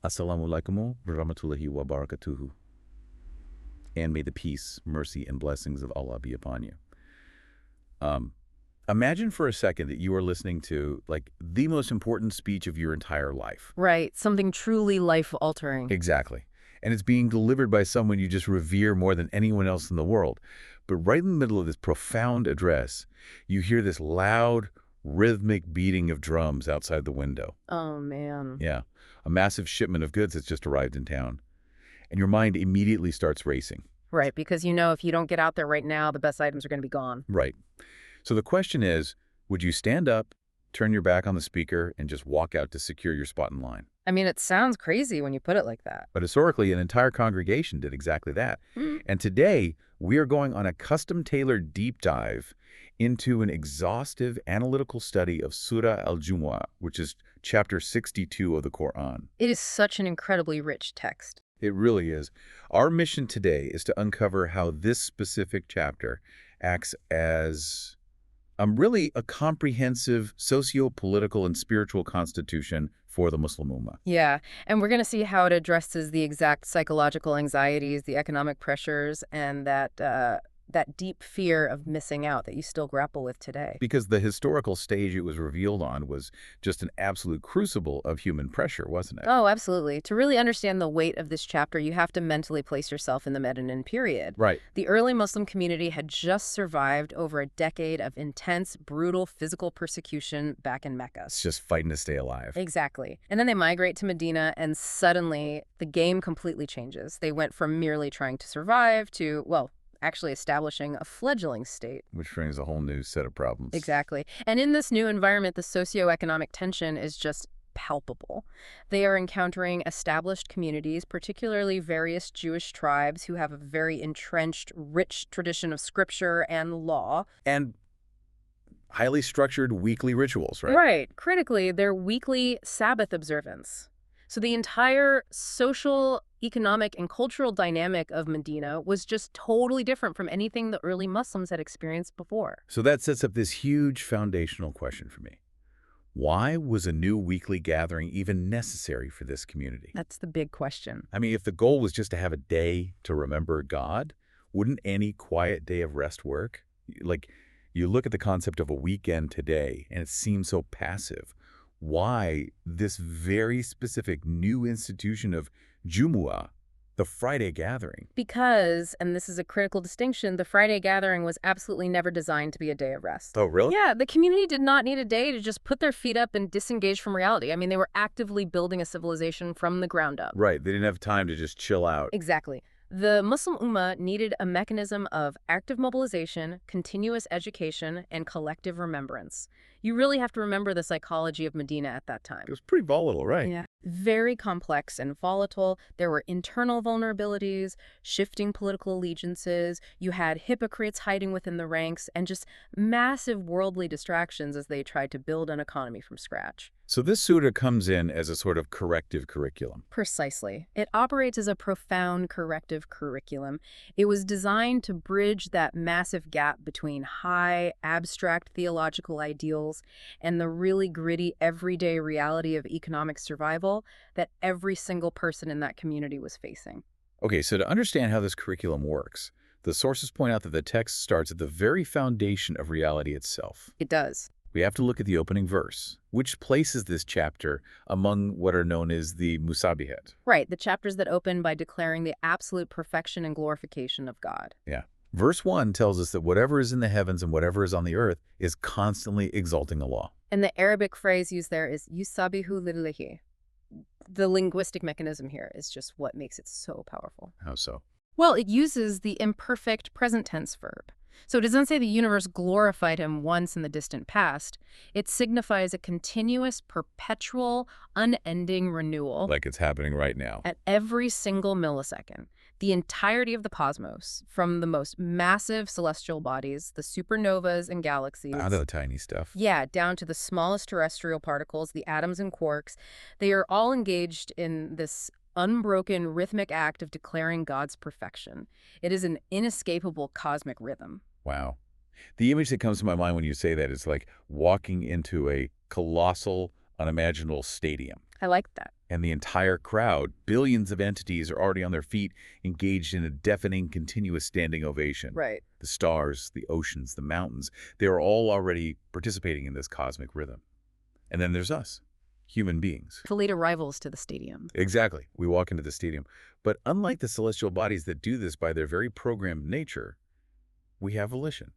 Assalamu alaikum wa rahmatullahi wa barakatuhu. And may the peace, mercy, and blessings of Allah be upon you. Imagine for a second that you are listening to, like, the most important speech of your entire life. Right, something truly life-altering. Exactly. And it's being delivered by someone you just revere more than anyone else in the world. But right in the middle of this profound address, you hear this loud, rhythmic beating of drums outside the window. Oh, man. Yeah, a massive shipment of goods has just arrived in town. And your mind immediately starts racing. Right, because you know if you don't get out there right now, the best items are going to be gone. Right. So the question is, would you stand up, turn your back on the speaker, and just walk out to secure your spot in line? I mean, it sounds crazy when you put it like that. But historically, an entire congregation did exactly that. Mm. And today, we are going on a custom-tailored deep dive into an exhaustive analytical study of Surah Al-Jumu'a, which is chapter 62 of the Quran. It is such an incredibly rich text. It really is. Our mission today is to uncover how this specific chapter acts as really a comprehensive socio-political and spiritual constitution for the Muslim Ummah. Yeah, and we're going to see how it addresses the exact psychological anxieties, the economic pressures, and that deep fear of missing out that you still grapple with today. Because the historical stage it was revealed on was just an absolute crucible of human pressure, wasn't it? Oh, absolutely. To really understand the weight of this chapter, you have to mentally place yourself in the Medinan period. Right. The early Muslim community had just survived over a decade of intense, brutal physical persecution back in Mecca. It's just fighting to stay alive. Exactly. And then they migrate to Medina, and suddenly the game completely changes. They went from merely trying to survive to, well, actually establishing a fledgling state. Which brings a whole new set of problems. Exactly. And in this new environment, the socioeconomic tension is just palpable. They are encountering established communities, particularly various Jewish tribes who have a very entrenched, rich tradition of scripture and law. And highly structured weekly rituals, right? Right. Critically, their weekly Sabbath observance. So the entire social, economic, and cultural dynamic of Medina was just totally different from anything the early Muslims had experienced before. So that sets up this huge foundational question for me. Why was a new weekly gathering even necessary for this community? That's the big question. I mean, if the goal was just to have a day to remember God, wouldn't any quiet day of rest work? Like, you look at the concept of a weekend today, and it seems so passive. Why this very specific new institution of Jumu'ah, the Friday gathering? Because, and this is a critical distinction, the Friday gathering was absolutely never designed to be a day of rest. Oh, really? Yeah, the community did not need a day to just put their feet up and disengage from reality. I mean, they were actively building a civilization from the ground up. Right. They didn't have time to just chill out. Exactly. The Muslim Ummah needed a mechanism of active mobilization, continuous education, and collective remembrance. You really have to remember the psychology of Medina at that time. It was pretty volatile, right? Yeah. Very complex and volatile. There were internal vulnerabilities, shifting political allegiances. You had hypocrites hiding within the ranks, and just massive worldly distractions as they tried to build an economy from scratch. So this surah comes in as a sort of corrective curriculum. Precisely. It operates as a profound corrective curriculum. It was designed to bridge that massive gap between high, abstract theological ideals and the really gritty, everyday reality of economic survival that every single person in that community was facing. Okay, so to understand how this curriculum works, the sources point out that the text starts at the very foundation of reality itself. It does. We have to look at the opening verse, which places this chapter among what are known as the Musabihat. Right, the chapters that open by declaring the absolute perfection and glorification of God. Yeah. Verse 1 tells us that whatever is in the heavens and whatever is on the earth is constantly exalting Allah. And the Arabic phrase used there is yusabihu lillahi. The linguistic mechanism here is just what makes it so powerful. How so? Well, it uses the imperfect present tense verb. So it doesn't say the universe glorified him once in the distant past. It signifies a continuous, perpetual, unending renewal. Like it's happening right now. At every single millisecond. The entirety of the cosmos, from the most massive celestial bodies, the supernovas and galaxies. Out of the tiny stuff. Yeah, down to the smallest terrestrial particles, the atoms and quarks. They are all engaged in this unbroken rhythmic act of declaring God's perfection. It is an inescapable cosmic rhythm. Wow. The image that comes to my mind when you say that is like walking into a colossal, unimaginable stadium. I like that. And the entire crowd, billions of entities, are already on their feet, engaged in a deafening, continuous standing ovation. Right. The stars, the oceans, the mountains, they are all already participating in this cosmic rhythm. And then there's us, human beings. The late arrivals to the stadium. Exactly. We walk into the stadium. But unlike the celestial bodies that do this by their very programmed nature, we have volition.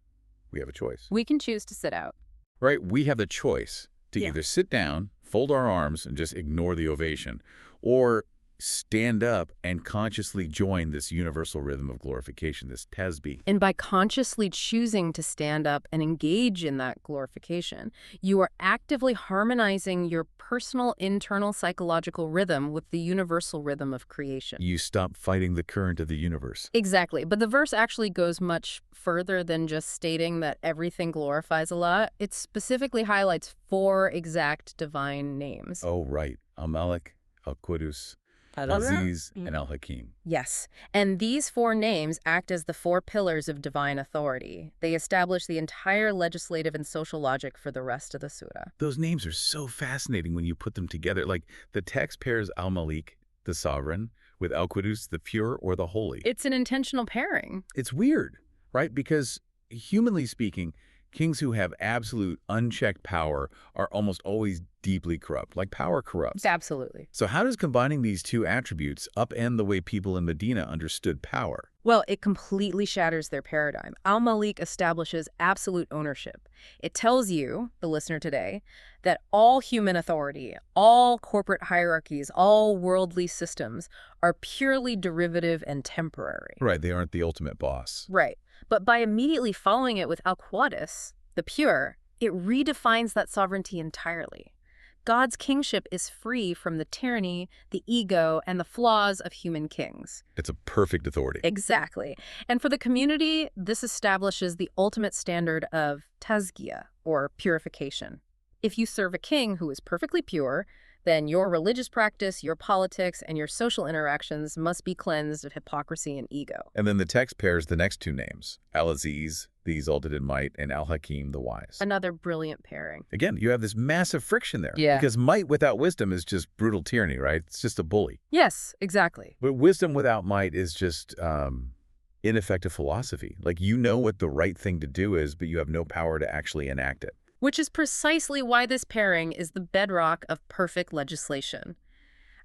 We have a choice. We can choose to sit out. Right? We have the choice to Yeah. either sit down, fold our arms, and just ignore the ovation, or stand up and consciously join this universal rhythm of glorification, this tasbih. And by consciously choosing to stand up and engage in that glorification, you are actively harmonizing your personal internal psychological rhythm with the universal rhythm of creation. You stop fighting the current of the universe. Exactly. But the verse actually goes much further than just stating that everything glorifies Allah. It specifically highlights 4 exact divine names. Oh, right. Al-Malik, Al-Qudus, Al-Aziz, and Al-Hakim. Yes, and these 4 names act as the 4 pillars of divine authority. They establish the entire legislative and social logic for the rest of the surah. Those names are so fascinating when you put them together. Like, the text pairs Al-Malik, the sovereign, with Al-Qudus, the pure or the holy. It's an intentional pairing. It's weird, right? Because, humanly speaking, kings who have absolute unchecked power are almost always deeply corrupt. Like, power corrupts. Absolutely. So how does combining these 2 attributes upend the way people in Medina understood power? Well, it completely shatters their paradigm. Al-Malik establishes absolute ownership. It tells you, the listener today, that all human authority, all corporate hierarchies, all worldly systems are purely derivative and temporary. Right, they aren't the ultimate boss. Right. But by immediately following it with Al-Qudus, the pure, it redefines that sovereignty entirely. God's kingship is free from the tyranny, the ego, and the flaws of human kings. It's a perfect authority. Exactly. And for the community, this establishes the ultimate standard of tazkiyah, or purification. If you serve a king who is perfectly pure, then your religious practice, your politics, and your social interactions must be cleansed of hypocrisy and ego. And then the text pairs the next 2 names, Al-Aziz, the exalted in might, and Al-Hakim, the wise. Another brilliant pairing. Again, you have this massive friction there. Yeah. Because might without wisdom is just brutal tyranny, right? It's just a bully. Yes, exactly. But wisdom without might is just ineffective philosophy. Like, you know what the right thing to do is, but you have no power to actually enact it. Which is precisely why this pairing is the bedrock of perfect legislation.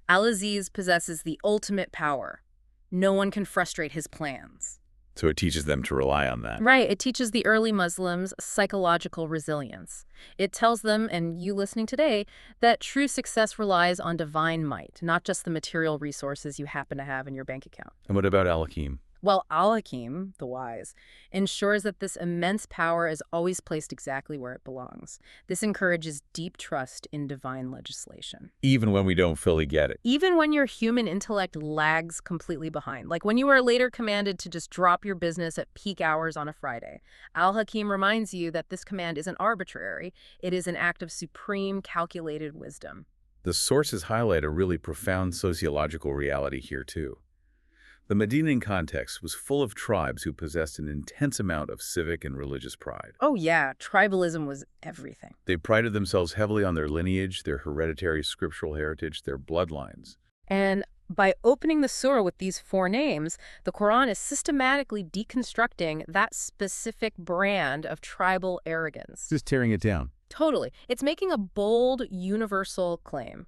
Al-Aziz possesses the ultimate power. No one can frustrate his plans. So it teaches them to rely on that. Right. It teaches the early Muslims psychological resilience. It tells them, and you listening today, that true success relies on divine might, not just the material resources you happen to have in your bank account. And what about Al-Hakim? Well, Al-Hakim, the wise, ensures that this immense power is always placed exactly where it belongs. This encourages deep trust in divine legislation. Even when we don't fully get it. Even when your human intellect lags completely behind, like when you are later commanded to just drop your business at peak hours on a Friday, Al-Hakim reminds you that this command isn't arbitrary. It is an act of supreme calculated wisdom. The sources highlight a really profound sociological reality here, too. The Medinan context was full of tribes who possessed an intense amount of civic and religious pride. Oh yeah, tribalism was everything. They prided themselves heavily on their lineage, their hereditary scriptural heritage, their bloodlines. And by opening the surah with these 4 names, the Quran is systematically deconstructing that specific brand of tribal arrogance. Just tearing it down. Totally. It's making a bold, universal claim.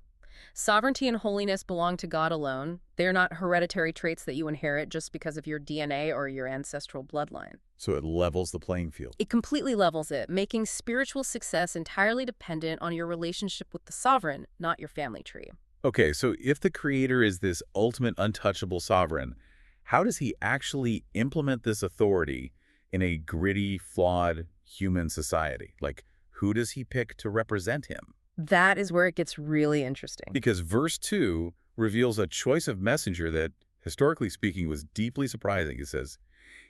Sovereignty and holiness belong to God alone. They are not hereditary traits that you inherit just because of your DNA or your ancestral bloodline. So it levels the playing field. It completely levels it, making spiritual success entirely dependent on your relationship with the sovereign, not your family tree. Okay, so if the creator is this ultimate untouchable sovereign, how does he actually implement this authority in a gritty, flawed human society? Like, who does he pick to represent him? That is where it gets really interesting. Because verse 2 reveals a choice of messenger that, historically speaking, was deeply surprising. It says,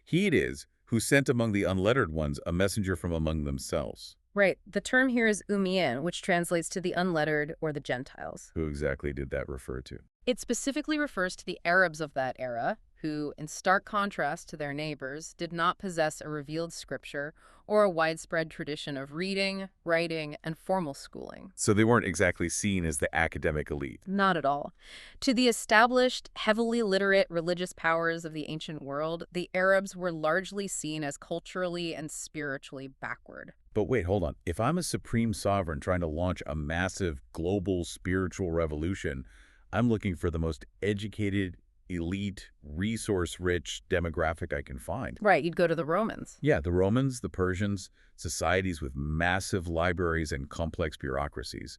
"He it is who sent among the unlettered ones a messenger from among themselves." Right. The term here is umiyan, which translates to the unlettered or the Gentiles. Who exactly did that refer to? It specifically refers to the Arabs of that era, who, in stark contrast to their neighbors, did not possess a revealed scripture or a widespread tradition of reading, writing, and formal schooling. So they weren't exactly seen as the academic elite. Not at all. To the established, heavily literate religious powers of the ancient world, the Arabs were largely seen as culturally and spiritually backward. But wait, hold on. If I'm a supreme sovereign trying to launch a massive global spiritual revolution, I'm looking for the most educated, elite, resource-rich demographic I can find. Right, you'd go to the Romans. Yeah, the Romans, the Persians, societies with massive libraries and complex bureaucracies.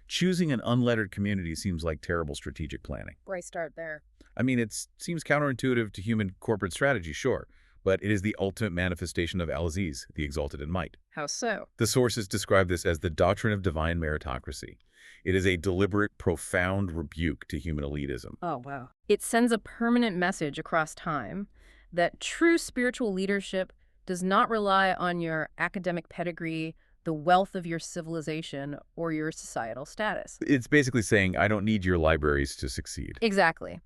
Choosing an unlettered community seems like terrible strategic planning. Where I start there. I mean, it seems counterintuitive to human corporate strategy, sure, but it is the ultimate manifestation of Al-Aziz, the exalted in might. How so? The sources describe this as the doctrine of divine meritocracy. It is a deliberate, profound rebuke to human elitism. Oh, wow. It sends a permanent message across time that true spiritual leadership does not rely on your academic pedigree, the wealth of your civilization, or your societal status. It's basically saying, I don't need your libraries to succeed. Exactly.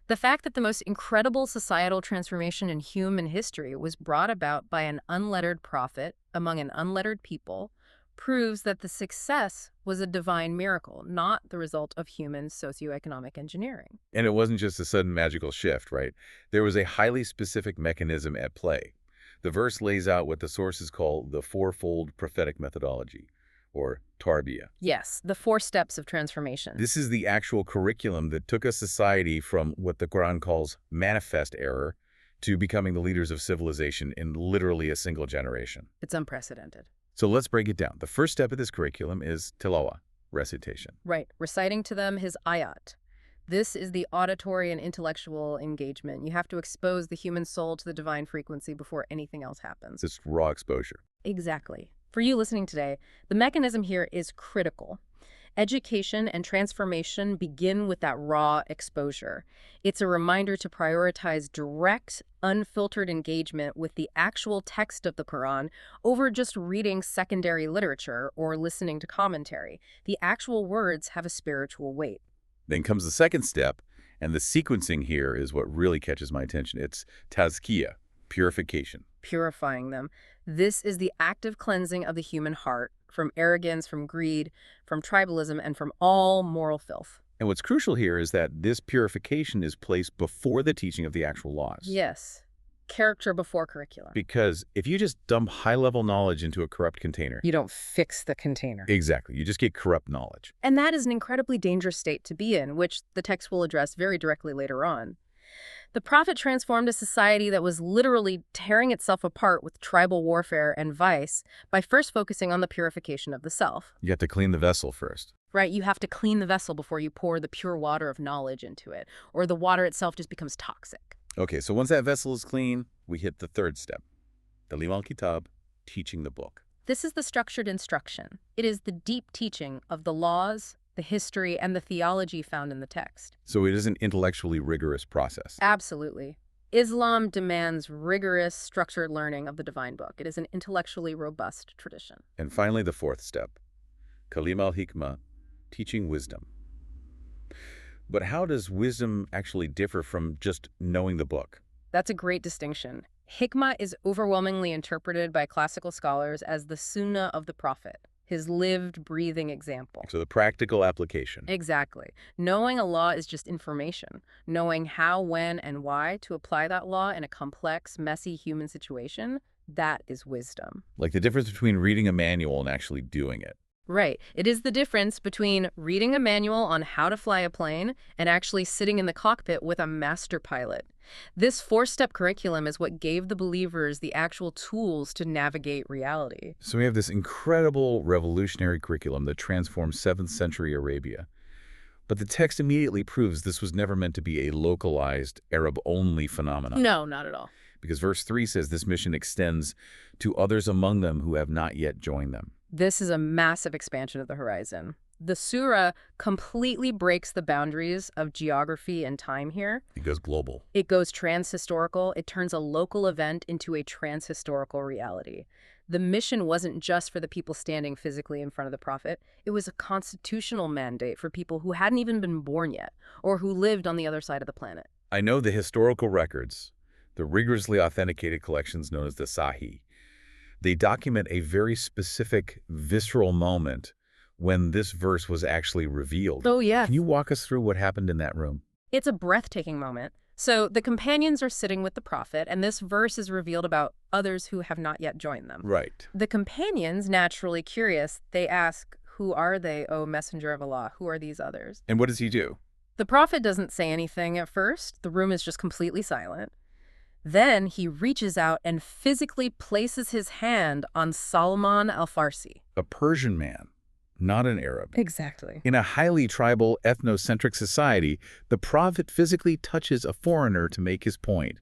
The fact that the most incredible societal transformation in human history was brought about by an unlettered prophet among an unlettered people proves that the success was a divine miracle, not the result of human socioeconomic engineering. And it wasn't just a sudden magical shift, right? There was a highly specific mechanism at play. The verse lays out what the sources call the fourfold prophetic methodology, or tarbiyah. Yes, the 4 steps of transformation. This is the actual curriculum that took a society from what the Quran calls manifest error to becoming the leaders of civilization in literally a single generation. It's unprecedented. So let's break it down. The first step of this curriculum is tilawah, recitation. Right, reciting to them his ayat. This is the auditory and intellectual engagement. You have to expose the human soul to the divine frequency before anything else happens. It's raw exposure. Exactly. For you listening today, the mechanism here is critical. Education and transformation begin with that raw exposure. It's a reminder to prioritize direct, unfiltered engagement with the actual text of the Quran over just reading secondary literature or listening to commentary. The actual words have a spiritual weight. Then comes the second step, and the sequencing here is what really catches my attention. It's tazkiyah, purification. Purifying them. This is the active cleansing of the human heart from arrogance, from greed, from tribalism, and from all moral filth. And what's crucial here is that this purification is placed before the teaching of the actual laws. Yes. Character before curriculum. Because if you just dump high-level knowledge into a corrupt container, You don't fix the container. exactly, you just get corrupt knowledge. And that is an incredibly dangerous state to be in, which the text will address very directly later on. The prophet transformed a society that was literally tearing itself apart with tribal warfare and vice by first focusing on the purification of the self. You have to clean the vessel first. Right? You have to clean the vessel before you pour the pure water of knowledge into it, or the water itself just becomes toxic. Okay, so once that vessel is clean, we hit the third step. Talim al-Kitab, teaching the book. This is the structured instruction. It is the deep teaching of the laws, the history, and the theology found in the text. So it is an intellectually rigorous process. Absolutely. Islam demands rigorous, structured learning of the divine book. It is an intellectually robust tradition. And finally, the fourth step, Kalim al-Hikmah, teaching wisdom. But how does wisdom actually differ from just knowing the book? That's a great distinction. Hikmah is overwhelmingly interpreted by classical scholars as the sunnah of the prophet, his lived, breathing example. So the practical application. Exactly. Knowing a law is just information. Knowing how, when, and why to apply that law in a complex, messy human situation, that is wisdom. Like the difference between reading a manual and actually doing it. Right. It is the difference between reading a manual on how to fly a plane and actually sitting in the cockpit with a master pilot. This 4-step curriculum is what gave the believers the actual tools to navigate reality. So we have this incredible revolutionary curriculum that transformed 7th century Arabia. But the text immediately proves this was never meant to be a localized, Arab-only phenomenon. No, not at all. Because verse 3 says this mission extends to others among them who have not yet joined them. This is a massive expansion of the horizon. The surah completely breaks the boundaries of geography and time here. It goes global. It goes transhistorical. It turns a local event into a transhistorical reality. The mission wasn't just for the people standing physically in front of the prophet. It was a constitutional mandate for people who hadn't even been born yet or who lived on the other side of the planet. I know the historical records, the rigorously authenticated collections known as the Sahih. They document a very specific, visceral moment when this verse was actually revealed. Oh, yes. Can you walk us through what happened in that room? It's a breathtaking moment. So the companions are sitting with the prophet, and this verse is revealed about others who have not yet joined them. Right. The companions, naturally curious, they ask, "Who are they, O messenger of Allah? Who are these others?" And what does he do? The prophet doesn't say anything at first. The room is just completely silent. Then he reaches out and physically places his hand on Salman al-Farsi. A Persian man, not an Arab. Exactly. In a highly tribal, ethnocentric society, the prophet physically touches a foreigner to make his point.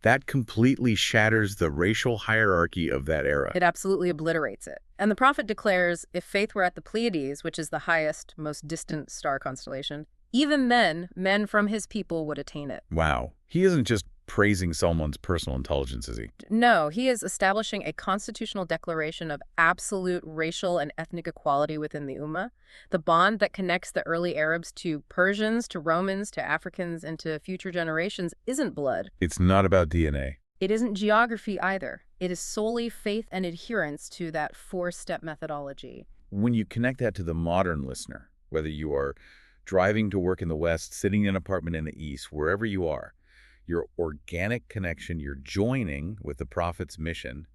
That completely shatters the racial hierarchy of that era. It absolutely obliterates it. And the prophet declares, if faith were at the Pleiades, which is the highest, most distant star constellation, even then, men from his people would attain it. Wow. He isn't just praising Salman's personal intelligence, is he? No, he is establishing a constitutional declaration of absolute racial and ethnic equality within the Ummah. The bond that connects the early Arabs to Persians, to Romans, to Africans, and to future generations isn't blood. It's not about DNA. It isn't geography either. It is solely faith and adherence to that four-step methodology. When you connect that to the modern listener, whether you are driving to work in the West, sitting in an apartment in the East, wherever you are, your organic connection, your joining with the prophet's mission,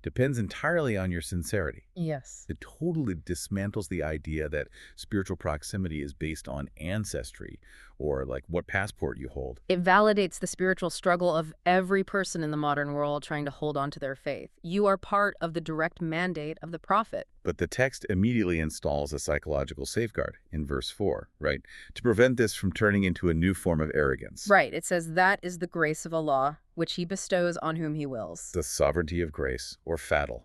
depends entirely on your sincerity. Yes. It totally dismantles the idea that spiritual proximity is based on ancestry or like what passport you hold. It validates the spiritual struggle of every person in the modern world trying to hold on to their faith. You are part of the direct mandate of the prophet. But the text immediately installs a psychological safeguard in verse 4, right? To prevent this from turning into a new form of arrogance. Right. It says that is the grace of Allah, which he bestows on whom he wills. The sovereignty of grace, or fadl.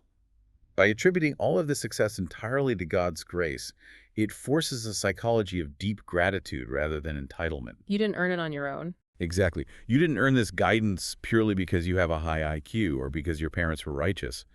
By attributing all of the success entirely to God's grace, it forces a psychology of deep gratitude rather than entitlement. You didn't earn it on your own. Exactly. You didn't earn this guidance purely because you have a high IQ or because your parents were righteous.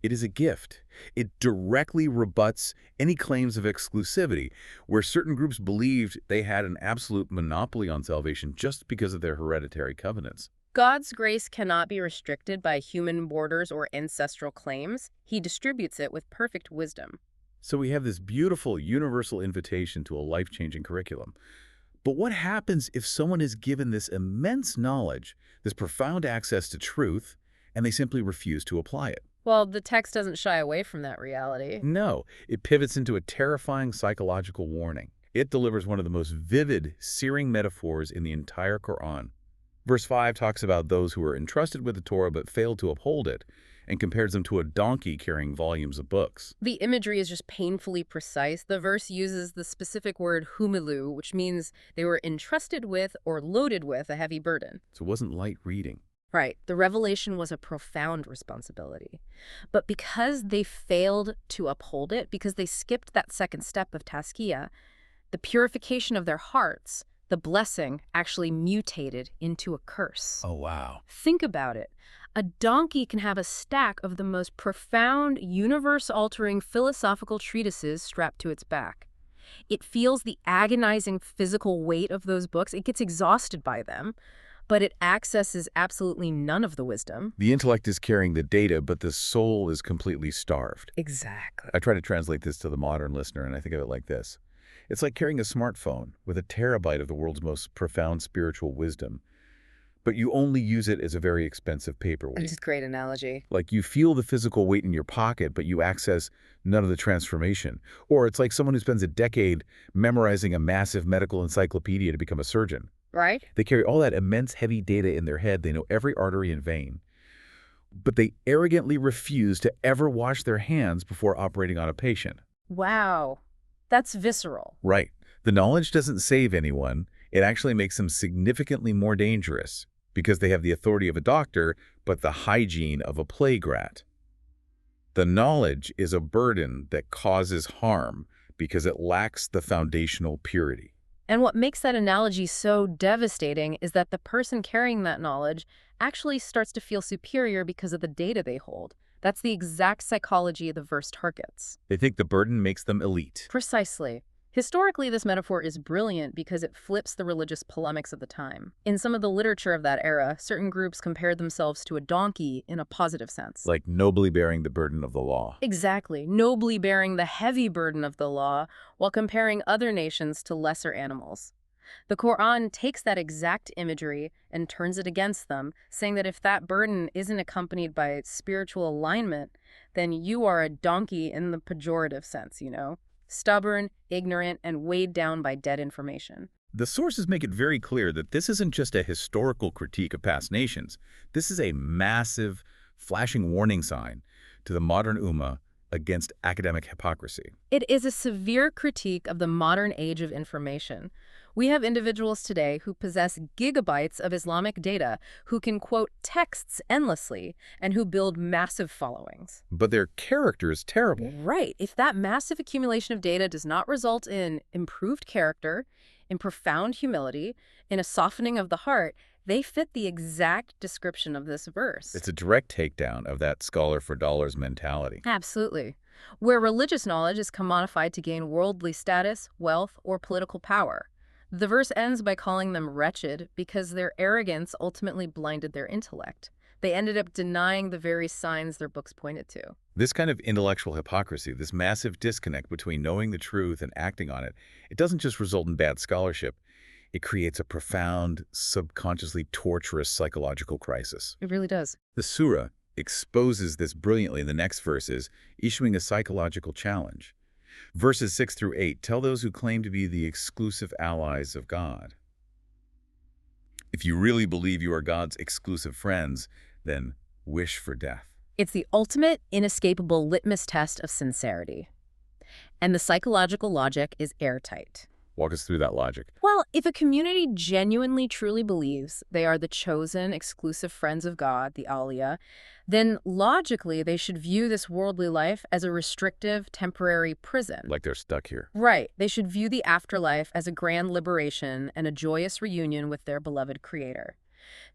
It is a gift. It directly rebuts any claims of exclusivity, where certain groups believed they had an absolute monopoly on salvation just because of their hereditary covenants. God's grace cannot be restricted by human borders or ancestral claims. He distributes it with perfect wisdom. So we have this beautiful universal invitation to a life-changing curriculum. But what happens if someone is given this immense knowledge, this profound access to truth, and they simply refuse to apply it? Well, the text doesn't shy away from that reality. No, it pivots into a terrifying psychological warning. It delivers one of the most vivid, searing metaphors in the entire Quran. Verse 5 talks about those who are entrusted with the Torah but failed to uphold it, and compares them to a donkey carrying volumes of books. The imagery is just painfully precise. The verse uses the specific word humilu, which means they were entrusted with or loaded with a heavy burden. So it wasn't light reading. Right. The revelation was a profound responsibility. But because they failed to uphold it, because they skipped that second step of tazkiyah, the purification of their hearts, the blessing actually mutated into a curse. Oh, wow. Think about it. A donkey can have a stack of the most profound, universe-altering philosophical treatises strapped to its back. It feels the agonizing physical weight of those books. It gets exhausted by them, but it accesses absolutely none of the wisdom. The intellect is carrying the data, but the soul is completely starved. Exactly. I try to translate this to the modern listener, and I think of it like this. It's like carrying a smartphone with a terabyte of the world's most profound spiritual wisdom, but you only use it as a very expensive paperweight. That's a great analogy. Like you feel the physical weight in your pocket, but you access none of the transformation. Or it's like someone who spends a decade memorizing a massive medical encyclopedia to become a surgeon. Right? They carry all that immense heavy data in their head. They know every artery and vein. But they arrogantly refuse to ever wash their hands before operating on a patient. Wow. That's visceral. Right. The knowledge doesn't save anyone. It actually makes them significantly more dangerous because they have the authority of a doctor, but the hygiene of a plague rat. The knowledge is a burden that causes harm because it lacks the foundational purity. And what makes that analogy so devastating is that the person carrying that knowledge actually starts to feel superior because of the data they hold. That's the exact psychology the verse targets. They think the burden makes them elite. Precisely. Historically, this metaphor is brilliant because it flips the religious polemics of the time. In some of the literature of that era, certain groups compared themselves to a donkey in a positive sense. Like nobly bearing the burden of the law. Exactly, nobly bearing the heavy burden of the law while comparing other nations to lesser animals. The Quran takes that exact imagery and turns it against them, saying that if that burden isn't accompanied by spiritual alignment, then you are a donkey in the pejorative sense, stubborn, ignorant, and weighed down by dead information. The sources make it very clear that this isn't just a historical critique of past nations. This is a massive, flashing warning sign to the modern ummah against academic hypocrisy. It is a severe critique of the modern age of information. We have individuals today who possess gigabytes of Islamic data, who can quote texts endlessly, and who build massive followings. But their character is terrible. Right. If that massive accumulation of data does not result in improved character, in profound humility, in a softening of the heart, they fit the exact description of this verse. It's a direct takedown of that scholar for dollars mentality. Absolutely. Where religious knowledge is commodified to gain worldly status, wealth, or political power. The verse ends by calling them wretched because their arrogance ultimately blinded their intellect. They ended up denying the very signs their books pointed to. This kind of intellectual hypocrisy, this massive disconnect between knowing the truth and acting on it, it doesn't just result in bad scholarship. It creates a profound, subconsciously torturous psychological crisis. It really does. The surah exposes this brilliantly in the next verses, issuing a psychological challenge. Verses 6 through 8 tell those who claim to be the exclusive allies of God. If you really believe you are God's exclusive friends, then wish for death. It's the ultimate, inescapable litmus test of sincerity. And the psychological logic is airtight. Walk us through that logic. Well, if a community genuinely truly believes they are the chosen, exclusive friends of God, the Aliyah, then logically they should view this worldly life as a restrictive, temporary prison. Like they're stuck here. Right. They should view the afterlife as a grand liberation and a joyous reunion with their beloved Creator.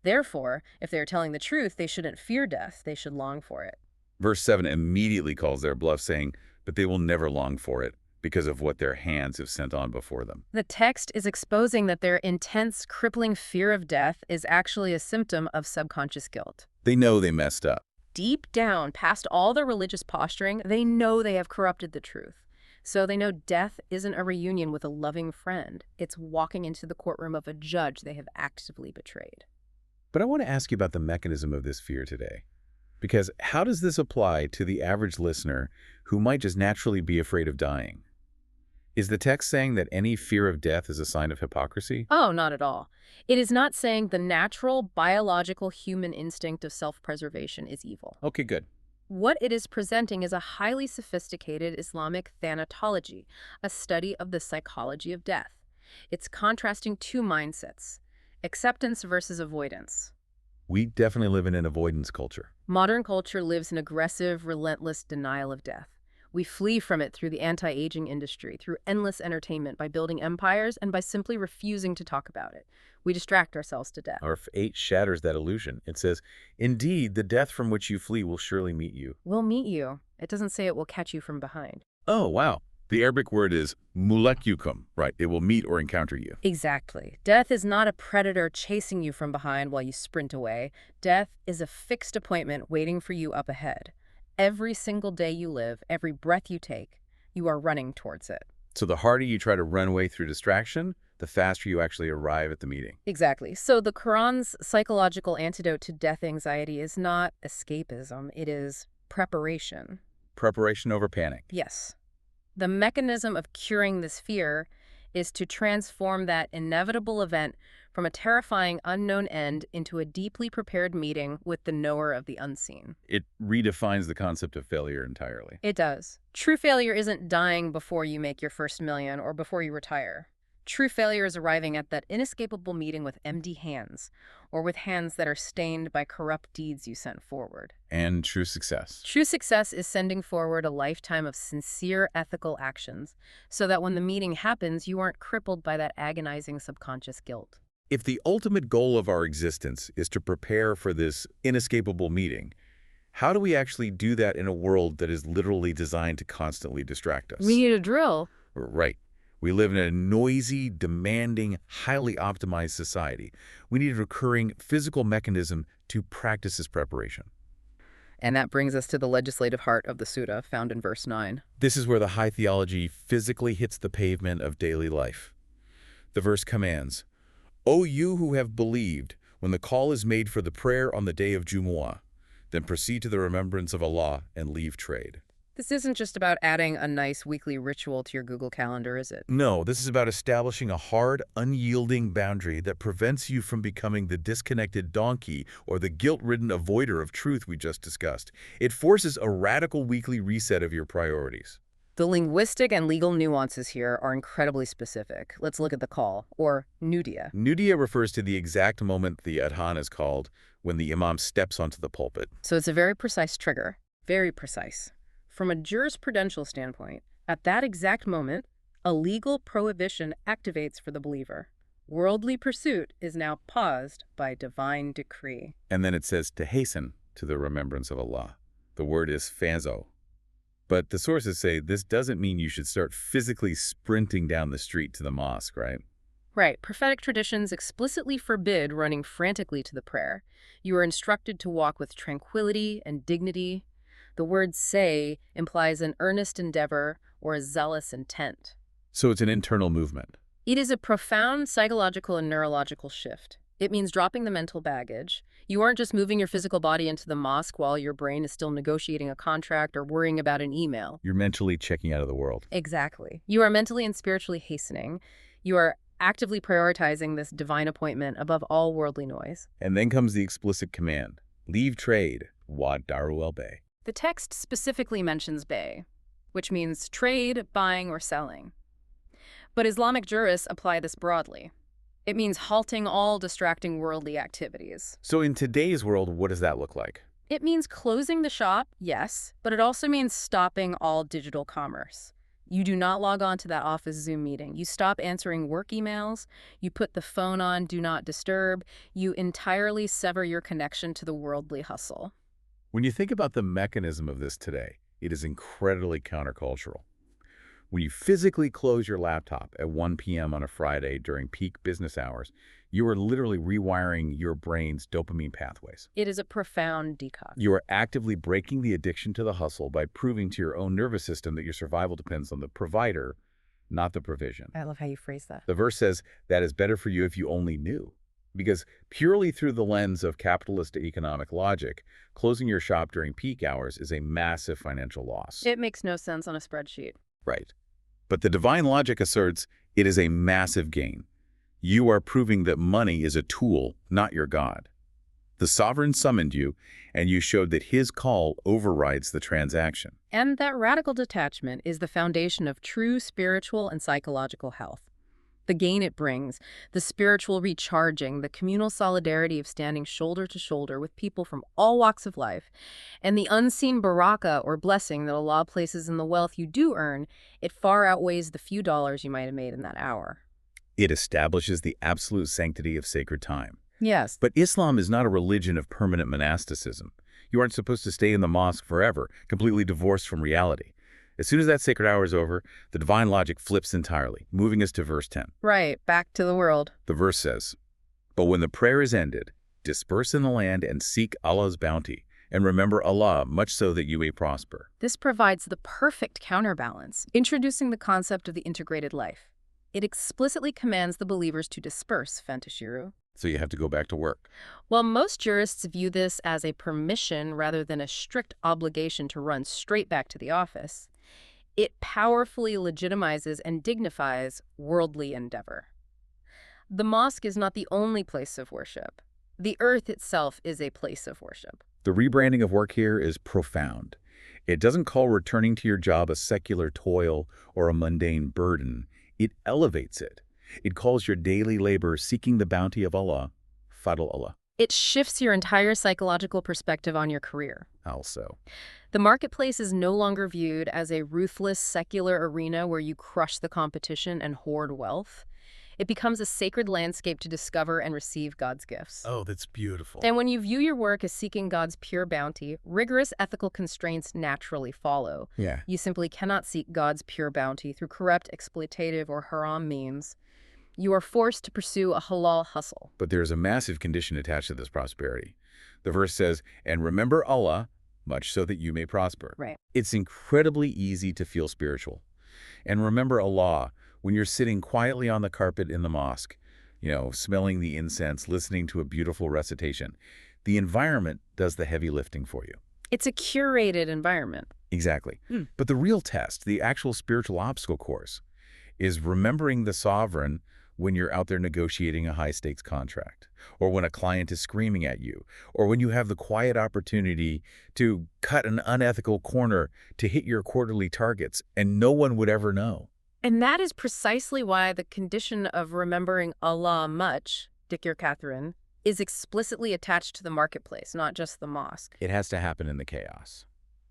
Therefore, if they are telling the truth, they shouldn't fear death. They should long for it. Verse 7 immediately calls their bluff, saying, "But they will never long for it, because of what their hands have sent on before them." The text is exposing that their intense, crippling fear of death is actually a symptom of subconscious guilt. They know they messed up. Deep down, past all their religious posturing, they know they have corrupted the truth. So they know death isn't a reunion with a loving friend. It's walking into the courtroom of a judge they have actively betrayed. But I want to ask you about the mechanism of this fear today. Because how does this apply to the average listener who might just naturally be afraid of dying? Is the text saying that any fear of death is a sign of hypocrisy? Oh, not at all. It is not saying the natural, biological human instinct of self-preservation is evil. Okay, good. What it is presenting is a highly sophisticated Islamic thanatology, a study of the psychology of death. It's contrasting two mindsets, acceptance versus avoidance. We definitely live in an avoidance culture. Modern culture lives in aggressive, relentless denial of death. We flee from it through the anti-aging industry, through endless entertainment, by building empires, and by simply refusing to talk about it. We distract ourselves to death. Our 8 shatters that illusion. It says, "Indeed, the death from which you flee will surely meet you." We'll meet you. It doesn't say it will catch you from behind. Oh, wow. The Arabic word is mulakyukum, right? It will meet or encounter you. Exactly. Death is not a predator chasing you from behind while you sprint away. Death is a fixed appointment waiting for you up ahead. Every single day you live, every breath you take, you are running towards it. So the harder you try to run away through distraction, the faster you actually arrive at the meeting. Exactly. So the Quran's psychological antidote to death anxiety is not escapism, it is preparation. Preparation over panic. Yes. The mechanism of curing this fear is to transform that inevitable event from a terrifying unknown end into a deeply prepared meeting with the knower of the unseen. It redefines the concept of failure entirely. It does. True failure isn't dying before you make your first million or before you retire. True failure is arriving at that inescapable meeting with empty hands, or with hands that are stained by corrupt deeds you sent forward. And true success. True success is sending forward a lifetime of sincere ethical actions, so that when the meeting happens, you aren't crippled by that agonizing subconscious guilt. If the ultimate goal of our existence is to prepare for this inescapable meeting, how do we actually do that in a world that is literally designed to constantly distract us? We need a drill. Right. We live in a noisy, demanding, highly optimized society. We need a recurring physical mechanism to practice this preparation. And that brings us to the legislative heart of the sutta, found in verse 9. This is where the high theology physically hits the pavement of daily life. The verse commands, "O you who have believed, when the call is made for the prayer on the day of Jumu'ah, then proceed to the remembrance of Allah and leave trade." This isn't just about adding a nice weekly ritual to your Google Calendar, is it? No, this is about establishing a hard, unyielding boundary that prevents you from becoming the disconnected donkey or the guilt-ridden avoider of truth we just discussed. It forces a radical weekly reset of your priorities. The linguistic and legal nuances here are incredibly specific. Let's look at the call, or nudia. Nudia refers to the exact moment the adhan is called, when the imam steps onto the pulpit. So it's a very precise trigger. Very precise. From a jurisprudential standpoint, at that exact moment, a legal prohibition activates for the believer. Worldly pursuit is now paused by divine decree. And then it says to hasten to the remembrance of Allah. The word is fazo. But the sources say this doesn't mean you should start physically sprinting down the street to the mosque, right? Right. Prophetic traditions explicitly forbid running frantically to the prayer. You are instructed to walk with tranquility and dignity. The word say implies an earnest endeavor or a zealous intent. So it's an internal movement. It is a profound psychological and neurological shift. It means dropping the mental baggage. You aren't just moving your physical body into the mosque while your brain is still negotiating a contract or worrying about an email. You're mentally checking out of the world. Exactly. You are mentally and spiritually hastening. You are actively prioritizing this divine appointment above all worldly noise. And then comes the explicit command, leave trade, wad daru el bay. The text specifically mentions bay, which means trade, buying, or selling. But Islamic jurists apply this broadly. It means halting all distracting worldly activities. So in today's world, what does that look like? It means closing the shop, yes, but it also means stopping all digital commerce. You do not log on to that office Zoom meeting. You stop answering work emails. You put the phone on Do Not Disturb. You entirely sever your connection to the worldly hustle. When you think about the mechanism of this today, it is incredibly countercultural. When you physically close your laptop at 1 p.m. on a Friday during peak business hours, you are literally rewiring your brain's dopamine pathways. It is a profound detox. You are actively breaking the addiction to the hustle by proving to your own nervous system that your survival depends on the provider, not the provision. I love how you phrase that. The verse says that is better for you if you only knew. Because purely through the lens of capitalist economic logic, closing your shop during peak hours is a massive financial loss. It makes no sense on a spreadsheet. Right. But the divine logic asserts it is a massive gain. You are proving that money is a tool, not your God. The sovereign summoned you, and you showed that his call overrides the transaction. And that radical detachment is the foundation of true spiritual and psychological health. The gain it brings, the spiritual recharging, the communal solidarity of standing shoulder to shoulder with people from all walks of life, and the unseen baraka or blessing that Allah places in the wealth you do earn, it far outweighs the few dollars you might have made in that hour. It establishes the absolute sanctity of sacred time. Yes. But Islam is not a religion of permanent monasticism. You aren't supposed to stay in the mosque forever, completely divorced from reality. As soon as that sacred hour is over, the divine logic flips entirely, moving us to verse 10. Right, back to the world. The verse says, "But when the prayer is ended, disperse in the land and seek Allah's bounty, and remember Allah much so that you may prosper." This provides the perfect counterbalance, introducing the concept of the integrated life. It explicitly commands the believers to disperse, Fantashiru. So you have to go back to work. While most jurists view this as a permission rather than a strict obligation to run straight back to the office, it powerfully legitimizes and dignifies worldly endeavor. The mosque is not the only place of worship. The earth itself is a place of worship. The rebranding of work here is profound. It doesn't call returning to your job a secular toil or a mundane burden. It elevates it. It calls your daily labor seeking the bounty of Allah, Fadl Allah. It shifts your entire psychological perspective on your career. Also, The marketplace is no longer viewed as a ruthless secular arena where you crush the competition and hoard wealth. It becomes a sacred landscape to discover and receive God's gifts. Oh, that's beautiful. And when you view your work as seeking God's pure bounty, rigorous ethical constraints naturally follow. Yeah. You simply cannot seek God's pure bounty through corrupt, exploitative, or haram means. You are forced to pursue a halal hustle. But there's a massive condition attached to this prosperity. The verse says, and remember Allah, much so that you may prosper. Right. It's incredibly easy to feel spiritual. And remember Allah when you're sitting quietly on the carpet in the mosque, smelling the incense, listening to a beautiful recitation. The environment does the heavy lifting for you. It's a curated environment. Exactly. But the real test, the actual spiritual obstacle course, is remembering the sovereign when you're out there negotiating a high-stakes contract, or when a client is screaming at you, or when you have the quiet opportunity to cut an unethical corner to hit your quarterly targets, and no one would ever know. And that is precisely why the condition of remembering Allah much, Dikir Catherine, is explicitly attached to the marketplace, not just the mosque. It has to happen in the chaos.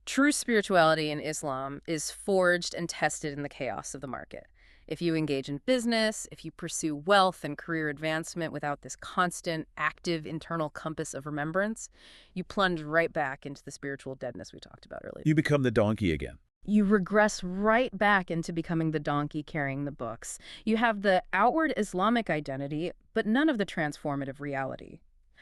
True spirituality in Islam is forged and tested in the chaos of the market. If you engage in business, if you pursue wealth and career advancement without this constant, active internal compass of remembrance, you plunge right back into the spiritual deadness we talked about earlier. You become the donkey again. You regress right back into becoming the donkey carrying the books. You have the outward Islamic identity, but none of the transformative reality.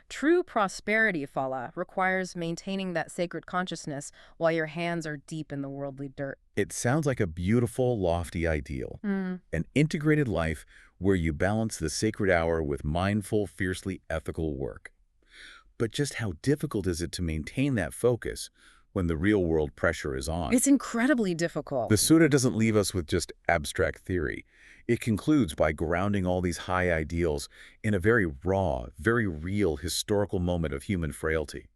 True prosperity, Fala, requires maintaining that sacred consciousness while your hands are deep in the worldly dirt. It sounds like a beautiful, lofty ideal. An integrated life where you balance the sacred hour with mindful, fiercely ethical work. But just how difficult is it to maintain that focus when the real-world pressure is on? It's incredibly difficult. The Surah doesn't leave us with just abstract theory. It concludes by grounding all these high ideals in a very raw, very real historical moment of human frailty.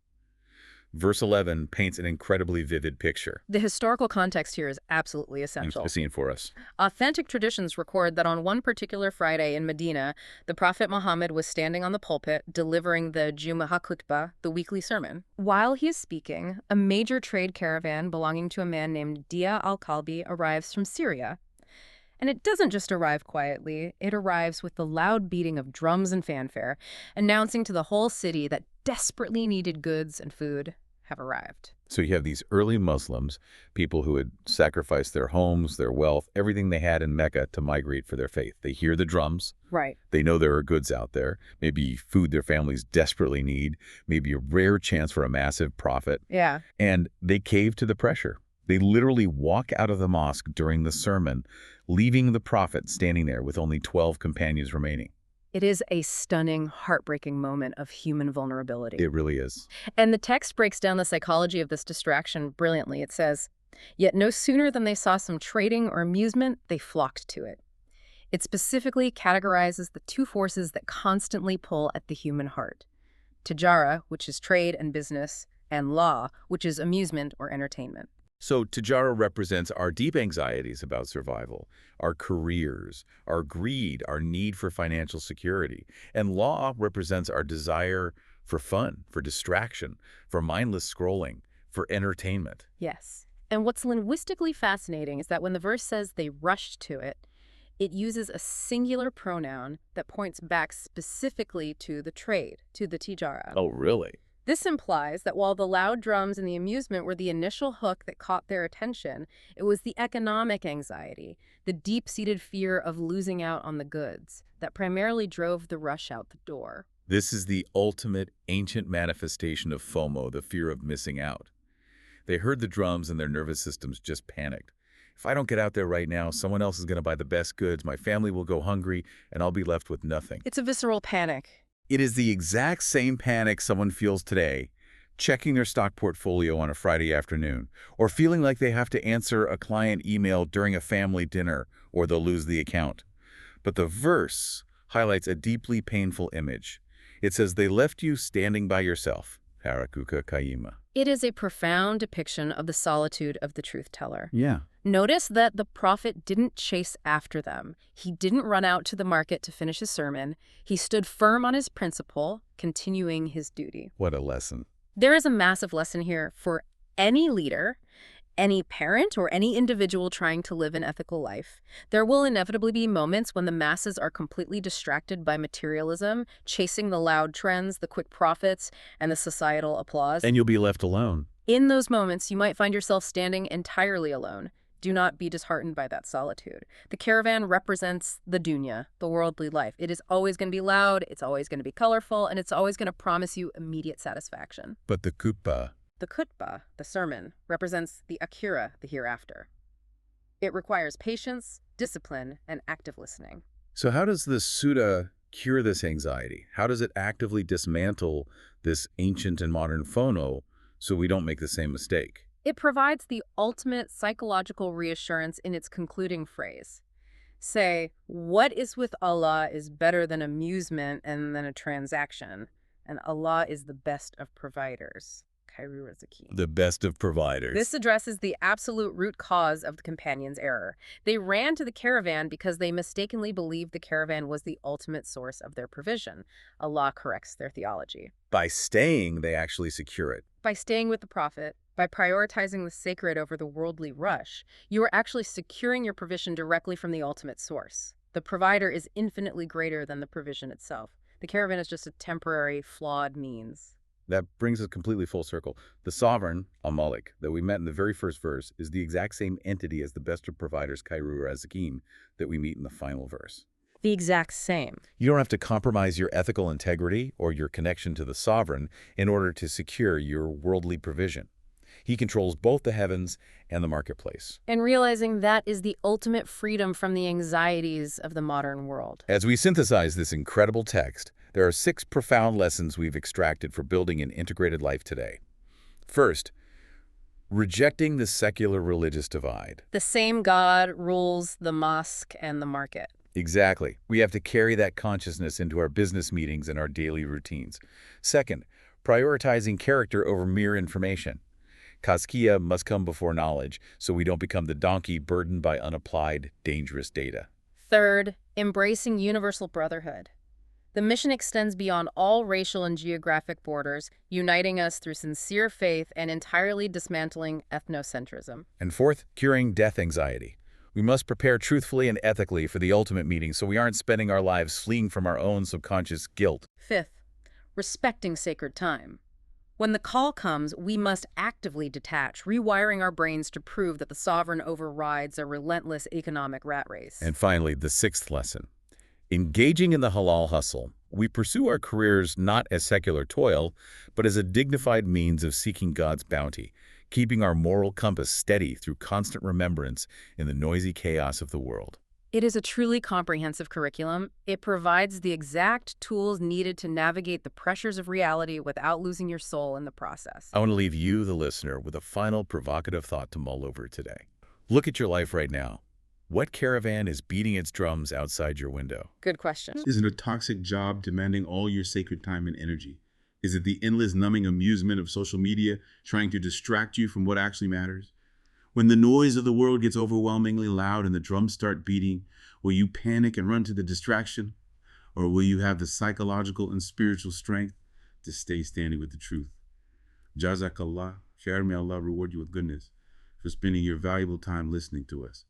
Verse 11 paints an incredibly vivid picture. The historical context here is absolutely essential. A scene for us. Authentic traditions record that on one particular Friday in Medina, the Prophet Muhammad was standing on the pulpit delivering the Jumu'a khutbah, the weekly sermon. While he is speaking, a major trade caravan belonging to a man named Dia al-Kalbi arrives from Syria. And it doesn't just arrive quietly, it arrives with the loud beating of drums and fanfare, announcing to the whole city that desperately needed goods and food have arrived. So you have these early Muslims, people who had sacrificed their homes, their wealth, everything they had in Mecca to migrate for their faith. They hear the drums. Right. They know there are goods out there, maybe food their families desperately need, maybe a rare chance for a massive profit. Yeah. And they cave to the pressure. They literally walk out of the mosque during the sermon, leaving the prophet standing there with only 12 companions remaining. It is a stunning, heartbreaking moment of human vulnerability. It really is. And the text breaks down the psychology of this distraction brilliantly. It says, "Yet no sooner than they saw some trading or amusement, they flocked to it." It specifically categorizes the two forces that constantly pull at the human heart. Tijara, which is trade and business, and law, which is amusement or entertainment. So Tijara represents our deep anxieties about survival, our careers, our greed, our need for financial security. And law represents our desire for fun, for distraction, for mindless scrolling, for entertainment. Yes. And what's linguistically fascinating is that when the verse says they rushed to it, it uses a singular pronoun that points back specifically to the trade, to the tijara. Oh, really? This implies that while the loud drums and the amusement were the initial hook that caught their attention, it was the economic anxiety, the deep-seated fear of losing out on the goods, that primarily drove the rush out the door. This is the ultimate ancient manifestation of FOMO, the fear of missing out. They heard the drums and their nervous systems just panicked. If I don't get out there right now, someone else is going to buy the best goods, my family will go hungry, and I'll be left with nothing. It's a visceral panic. It is the exact same panic someone feels today, checking their stock portfolio on a Friday afternoon, or feeling like they have to answer a client email during a family dinner, or they'll lose the account. But the verse highlights a deeply painful image. It says, they left you standing by yourself. Harakuka Kayima. It is a profound depiction of the solitude of the truth teller. Yeah. Notice that the prophet didn't chase after them. He didn't run out to the market to finish his sermon. He stood firm on his principle, continuing his duty. What a lesson. There is a massive lesson here for any leader, any parent or any individual trying to live an ethical life. There will inevitably be moments when the masses are completely distracted by materialism, chasing the loud trends, the quick profits, and the societal applause. And you'll be left alone. In those moments, you might find yourself standing entirely alone. Do not be disheartened by that solitude. The caravan represents the dunya, the worldly life. It is always going to be loud, it's always going to be colorful, and it's always going to promise you immediate satisfaction. But the kupa, The khutbah, the sermon, represents the akhira, the hereafter. It requires patience, discipline, and active listening. so how does the Sutta cure this anxiety? How does it actively dismantle this ancient and modern FOMO so we don't make the same mistake? It provides the ultimate psychological reassurance in its concluding phrase. Say, what is with Allah is better than amusement and than a transaction, and Allah is the best of providers. Kairu Rizaki. The best of providers. This addresses the absolute root cause of the companions' error. They ran to the caravan because they mistakenly believed the caravan was the ultimate source of their provision. Allah corrects their theology. By staying, they actually secure it. By staying with the Prophet, by prioritizing the sacred over the worldly rush, you are actually securing your provision directly from the ultimate source. The provider is infinitely greater than the provision itself. The caravan is just a temporary, flawed means. That brings us completely full circle. The sovereign, Al-Malik, that we met in the very first verse, is the exact same entity as the best of providers, Kairu Razakim, that we meet in the final verse. The exact same. You don't have to compromise your ethical integrity or your connection to the sovereign in order to secure your worldly provision. He controls both the heavens and the marketplace. And realizing that is the ultimate freedom from the anxieties of the modern world. As we synthesize this incredible text, there are 6 profound lessons we've extracted for building an integrated life today. First, rejecting the secular religious divide. The same God rules the mosque and the market. Exactly. We have to carry that consciousness into our business meetings and our daily routines. Second, prioritizing character over mere information. Tazkiyah must come before knowledge, so we don't become the donkey burdened by unapplied, dangerous data. Third, embracing universal brotherhood. The mission extends beyond all racial and geographic borders, uniting us through sincere faith and entirely dismantling ethnocentrism. And fourth, curing death anxiety. We must prepare truthfully and ethically for the ultimate meeting so we aren't spending our lives fleeing from our own subconscious guilt. Fifth, respecting sacred time. When the call comes, we must actively detach, rewiring our brains to prove that the sovereign overrides a relentless economic rat race. And finally, the 6th lesson. Engaging in the halal hustle, we pursue our careers not as secular toil, but as a dignified means of seeking God's bounty, keeping our moral compass steady through constant remembrance in the noisy chaos of the world. It is a truly comprehensive curriculum. It provides the exact tools needed to navigate the pressures of reality without losing your soul in the process. I want to leave you, the listener, with a final provocative thought to mull over today. Look at your life right now. What caravan is beating its drums outside your window? Good question. Is it a toxic job demanding all your sacred time and energy? Is it the endless numbing amusement of social media trying to distract you from what actually matters? When the noise of the world gets overwhelmingly loud and the drums start beating, will you panic and run to the distraction? Or will you have the psychological and spiritual strength to stay standing with the truth? Jazakallah, khair, may Allah reward you with goodness for spending your valuable time listening to us.